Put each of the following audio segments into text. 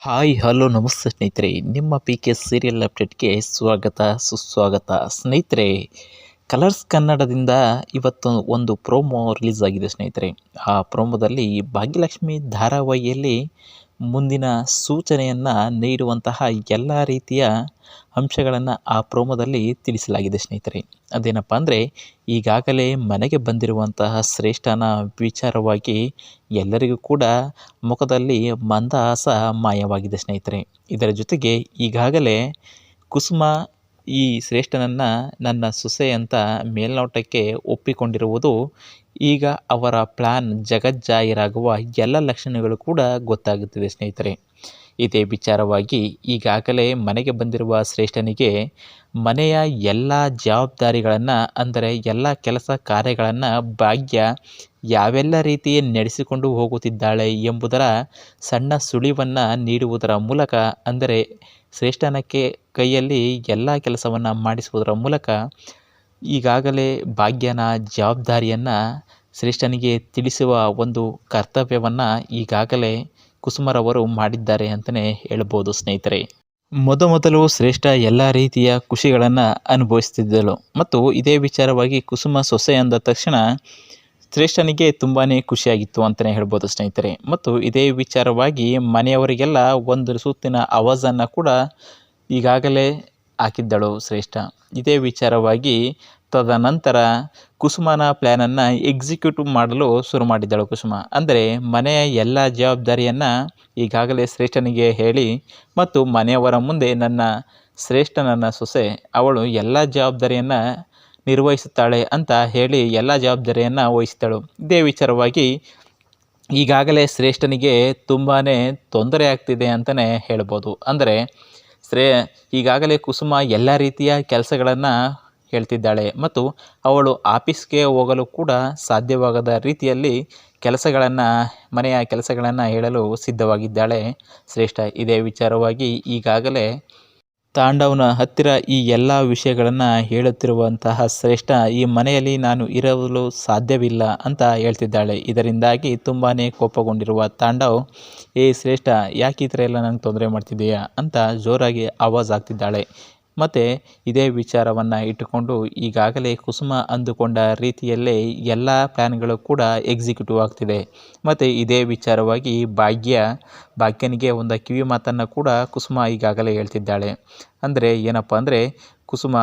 Hi hello ನಮಸ್ತೆ ಸ್ನೇಹಿತರೆ, ನಿಮ್ಮ ಪಿ ಕೆ ಸೀರಿಯಲ್ ಅಪ್ಡೇಟ್ಗೆ ಸ್ವಾಗತ ಸುಸ್ವಾಗತ. ಸ್ನೇಹಿತರೆ, ಕಲರ್ಸ್ ಕನ್ನಡದಿಂದ ಇವತ್ತು ಒಂದು ಪ್ರೋಮೋ ರಿಲೀಸ್ ಆಗಿದೆ ಸ್ನೇಹಿತರೆ. ಆ ಪ್ರೋಮೋದಲ್ಲಿ ಭಾಗ್ಯಲಕ್ಷ್ಮಿ ಧಾರಾವಾಹಿಯಲ್ಲಿ ಮುಂದಿನ ಸೂಚನೆಯನ್ನು ನೀಡುವಂತಹ ಎಲ್ಲ ರೀತಿಯ ಅಂಶಗಳನ್ನು ಆ ಪ್ರೋಮೋದಲ್ಲಿ ತಿಳಿಸಲಾಗಿದೆ ಸ್ನೇಹಿತರೆ. ಅದೇನಪ್ಪ ಅಂದರೆ, ಈಗಾಗಲೇ ಮನೆಗೆ ಬಂದಿರುವಂತಹ ಶ್ರೇಷ್ಠನ ವಿಚಾರವಾಗಿ ಎಲ್ಲರಿಗೂ ಕೂಡ ಮುಖದಲ್ಲಿ ಮಂದಹಾಸ ಮಾಯವಾಗಿದೆ ಸ್ನೇಹಿತರೆ. ಇದರ ಜೊತೆಗೆ ಈಗಾಗಲೇ ಕುಸುಮ ಈ ಶ್ರೇಷ್ಠನನ್ನು ನನ್ನ ಸೊಸೆ ಅಂತ ಮೇಲ್ನೋಟಕ್ಕೆ ಒಪ್ಪಿಕೊಂಡಿರುವುದು ಈಗ ಅವರ ಪ್ಲ್ಯಾನ್ ಜಗಜ್ಜಾಹೀರಾಗುವ ಎಲ್ಲ ಲಕ್ಷಣಗಳು ಕೂಡ ಗೊತ್ತಾಗುತ್ತಿದೆ ಸ್ನೇಹಿತರೆ. ಇದೇ ವಿಚಾರವಾಗಿ ಈಗಾಗಲೇ ಮನೆಗೆ ಬಂದಿರುವ ಶ್ರೇಷ್ಠನಿಗೆ ಮನೆಯ ಎಲ್ಲ ಜವಾಬ್ದಾರಿಗಳನ್ನು, ಅಂದರೆ ಎಲ್ಲ ಕೆಲಸ ಕಾರ್ಯಗಳನ್ನು ಭಾಗ್ಯ ಯಾವೆಲ್ಲ ರೀತಿ ನಡೆಸಿಕೊಂಡು ಹೋಗುತ್ತಿದ್ದಾಳೆ ಎಂಬುದರ ಸಣ್ಣ ಸುಳಿವನ್ನು ನೀಡುವುದರ ಮೂಲಕ, ಅಂದರೆ ಶ್ರೇಷ್ಠನಕ್ಕೆ ಕೈಯಲ್ಲಿ ಎಲ್ಲ ಕೆಲಸವನ್ನು ಮಾಡಿಸುವುದರ ಮೂಲಕ ಈಗಾಗಲೇ ಭಾಗ್ಯನ ಜವಾಬ್ದಾರಿಯನ್ನು ಶ್ರೇಷ್ಠನಿಗೆ ತಿಳಿಸುವ ಒಂದು ಕರ್ತವ್ಯವನ್ನು ಈಗಾಗಲೇ ಕುಸುಮರವರು ಮಾಡಿದ್ದಾರೆ ಅಂತಲೇ ಹೇಳ್ಬೋದು ಸ್ನೇಹಿತರೆ. ಮೊದಲು ಶ್ರೇಷ್ಠ ಎಲ್ಲ ರೀತಿಯ ಖುಷಿಗಳನ್ನು ಅನುಭವಿಸ್ತಿದ್ದಳು ಮತ್ತು ಇದೇ ವಿಚಾರವಾಗಿ ಕುಸುಮ ಸೊಸೆ ಅಂದ ತಕ್ಷಣ ಶ್ರೇಷ್ಠನಿಗೆ ತುಂಬಾ ಖುಷಿಯಾಗಿತ್ತು ಅಂತಲೇ ಹೇಳ್ಬೋದು ಸ್ನೇಹಿತರೆ. ಮತ್ತು ಇದೇ ವಿಚಾರವಾಗಿ ಮನೆಯವರಿಗೆಲ್ಲ ಒಂದು ಸುತ್ತಿನ ಆವಾಜನ್ನು ಕೂಡ ಈಗಾಗಲೇ ಹಾಕಿದ್ದಳು ಶ್ರೇಷ್ಠ. ಇದೇ ವಿಚಾರವಾಗಿ ತದನಂತರ ಕುಸುಮನ ಪ್ಲ್ಯಾನನ್ನು ಎಕ್ಸಿಕ್ಯೂಟ್ ಮಾಡಲು ಶುರು ಮಾಡಿದ್ದಳು ಕುಸುಮ. ಅಂದರೆ ಮನೆಯ ಎಲ್ಲ ಜವಾಬ್ದಾರಿಯನ್ನು ಈಗಾಗಲೇ ಶ್ರೇಷ್ಠನಿಗೆ ಹೇಳಿ ಮತ್ತು ಮನೆಯವರ ಮುಂದೆ ನನ್ನ ಸೊಸೆ ಅವಳು ಎಲ್ಲ ಜವಾಬ್ದಾರಿಯನ್ನು ನಿರ್ವಹಿಸುತ್ತಾಳೆ ಅಂತ ಹೇಳಿ ಎಲ್ಲ ಜವಾಬ್ದಾರಿಯನ್ನು ವಹಿಸಿದಳು. ಇದೇ ವಿಚಾರವಾಗಿ ಈಗಾಗಲೇ ಶ್ರೇಷ್ಠನಿಗೆ ತುಂಬಾ ತೊಂದರೆ ಆಗ್ತಿದೆ ಅಂತಲೇ ಹೇಳ್ಬೋದು. ಅಂದರೆ ಈಗಾಗಲೇ ಕುಸುಮ ಎಲ್ಲ ರೀತಿಯ ಕೆಲಸಗಳನ್ನು ಹೇಳ್ತಿದ್ದಾಳೆ ಮತ್ತು ಅವಳು ಆಫೀಸ್ಗೆ ಹೋಗಲು ಕೂಡ ಸಾಧ್ಯವಾಗದ ರೀತಿಯಲ್ಲಿ ಮನೆಯ ಕೆಲಸಗಳನ್ನು ಹೇಳಲು ಸಿದ್ಧವಾಗಿದ್ದಾಳೆ ಶ್ರೇಷ್ಠ. ಇದೇ ವಿಚಾರವಾಗಿ ಈಗಾಗಲೇ ತಾಂಡವನ ಹತ್ತಿರ ಈ ಎಲ್ಲ ವಿಷಯಗಳನ್ನು ಹೇಳುತ್ತಿರುವಂತಹ ಶ್ರೇಷ್ಠ ಈ ಮನೆಯಲ್ಲಿ ನಾನು ಇರಲು ಸಾಧ್ಯವಿಲ್ಲ ಅಂತ ಹೇಳ್ತಿದ್ದಾಳೆ. ಇದರಿಂದಾಗಿ ತುಂಬಾ ಕೋಪಗೊಂಡಿರುವ ತಾಂಡವ್, ಶ್ರೇಷ್ಠ ಯಾಕೆ ಈ ಥರ ಎಲ್ಲ ನನಗೆ ತೊಂದರೆ ಮಾಡ್ತಿದ್ದೀಯಾ ಅಂತ ಜೋರಾಗಿ ಆವಾಜ್ ಆಗ್ತಿದ್ದಾಳೆ. ಮತ್ತು ಇದೇ ವಿಚಾರವನ್ನು ಇಟ್ಟುಕೊಂಡು ಈಗಾಗಲೇ ಕುಸುಮ ಅಂದುಕೊಂಡ ರೀತಿಯಲ್ಲೇ ಎಲ್ಲ ಪ್ಲ್ಯಾನ್ಗಳು ಕೂಡ ಎಕ್ಸಿಕ್ಯೂಟಿವ್ ಆಗ್ತಿದೆ. ಮತ್ತು ಇದೇ ವಿಚಾರವಾಗಿ ಭಾಗ್ಯನಿಗೆ ಒಂದು ಕಿವಿ ಮಾತನ್ನು ಕೂಡ ಕುಸುಮ ಈಗಾಗಲೇ ಹೇಳ್ತಿದ್ದಾಳೆ. ಅಂದರೆ ಏನಪ್ಪ ಅಂದರೆ, ಕುಸುಮ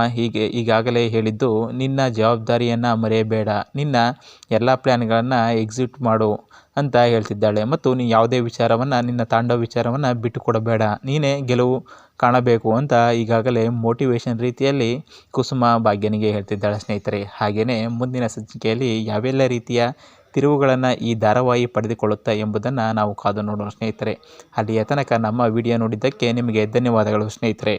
ಈಗಾಗಲೇ ಹೇಳಿದ್ದು, ನಿನ್ನ ಜವಾಬ್ದಾರಿಯನ್ನು ಮರೆಯಬೇಡ, ನಿನ್ನ ಎಲ್ಲ ಪ್ಲ್ಯಾನ್ಗಳನ್ನು ಎಕ್ಸಿಕ್ಯೂಟ್ ಮಾಡು ಅಂತ ಹೇಳ್ತಿದ್ದಾಳೆ. ಮತ್ತು ನೀ ಯಾವುದೇ ವಿಚಾರವನ್ನು, ನಿನ್ನ ತಾಂಡವ ವಿಚಾರವನ್ನು ಬಿಟ್ಟು ಕೊಡಬೇಡ, ನೀನೇ ಗೆಲುವು ಕಾಣಬೇಕು ಅಂತ ಈಗಾಗಲೇ ಮೋಟಿವೇಶನ್ ರೀತಿಯಲ್ಲಿ ಕುಸುಮ ಭಾಗ್ಯನಿಗೆ ಹೇಳ್ತಿದ್ದಾಳೆ ಸ್ನೇಹಿತರೆ. ಹಾಗೆಯೇ ಮುಂದಿನ ಸಂಚಿಕೆಯಲ್ಲಿ ಯಾವೆಲ್ಲ ರೀತಿಯ ತಿರುವುಗಳನ್ನು ಈ ಧಾರಾವಾಹಿ ಪಡೆದುಕೊಳ್ಳುತ್ತಾ ಎಂಬುದನ್ನು ನಾವು ಕಾದು ನೋಡೋಣ ಸ್ನೇಹಿತರೆ. ಅಲ್ಲಿಯ ತನಕ ನಮ್ಮ ವಿಡಿಯೋ ನೋಡಿದ್ದಕ್ಕೆ ನಿಮಗೆ ಧನ್ಯವಾದಗಳು ಸ್ನೇಹಿತರೆ.